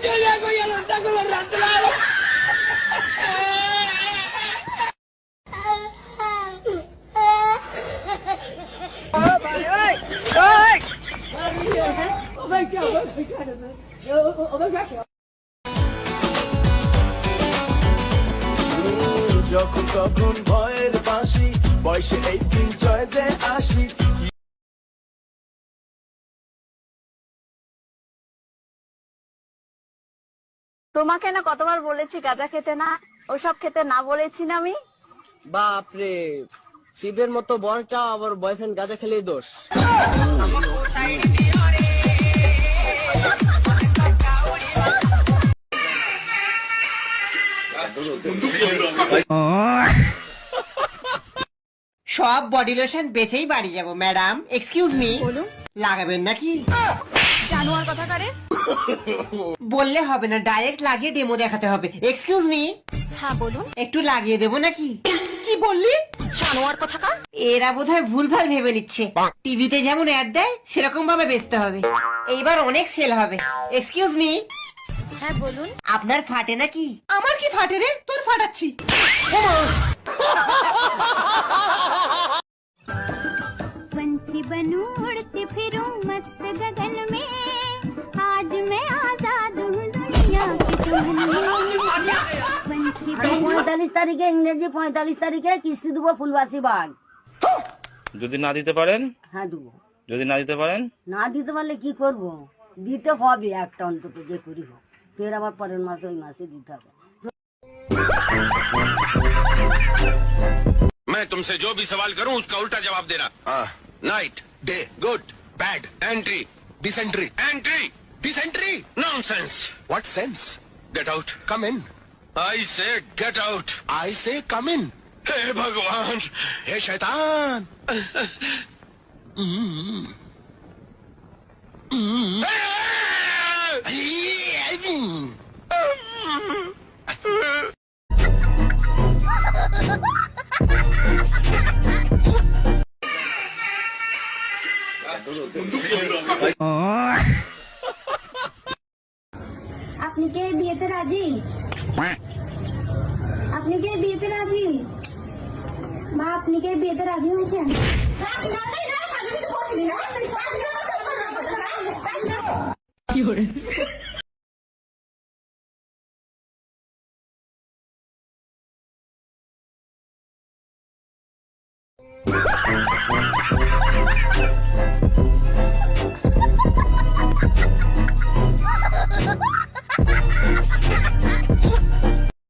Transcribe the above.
Yo le hago y a los tacos los rantulados. যখন তখন ভয়ের বাঁশি বয়সে এই দিন জয় যে আসি। তোমাকে না কতবার বলেছি গাঁজা খেতে না, ওসব খেতে না বলেছি না আমি? বাপরে, শিবের মতো বর চাও আবার বয়ফ্রেন্ড গাঁজা খেলেই দোষ। সব বডি লোশন বেচেই বাড়ি যাব ম্যাডাম। এক্সকিউজ মি, লাগাবেন নাকি? জানোয়ার কথা কারে বললে হবে না, ডাইরেক্ট লাগিয়ে ডেমো দেখাতে হবে। এক্সকিউজ মি, হ্যাঁ বলুন। একটু লাগিয়ে দেবো নাকি? কি বললি? জানোয়ার কথা কার? এরা বোধহয় ভুলভাল ভেবে নিচ্ছে, টিভিতে যেমন অ্যাড দেয় সেরকম ভাবে বেচতে হবে, এইবার অনেক সেল হবে। এক্সকিউজ মি, হ্যাঁ বলুন। আপনার ফাটে নাকি? আমার কি ফাটে রে, তোর ফাটাচ্ছি। पंछी बनूं उड़ती फिरूं मस्त गगन में, आज मैं आजाद हूँ दुनिया की चुंगन में। पंछी 45 তারিখে ইংরেজি 45 তারিখে কিস্তি দেবো ফুলবাসী বাগ। যদি না দিতে পারেন? হ্যাঁ দেবো। যদি না দিতে পারেন? না দিতে পারলে কি করব, দিতে হবে একটা অন্তত যে করি হোক, ফের আবার পরের মাসে ওই মাসে দিতে হবে। मैं तुमसे जो भी सवाल करूं उसका उल्टा जवाब देना। Night, day, good, bad, entry, dysentery, entry, dysentery, nonsense. What sense? Get out, come in. I say get out, आई से कम इन। हे भगवान, हे शैतान। আপনি কি বিয়েতে রাজি? আপনি কি বিয়েতে রাজি? মা আপনি কি বিয়েতে রাজি হয়েছেন? কি করে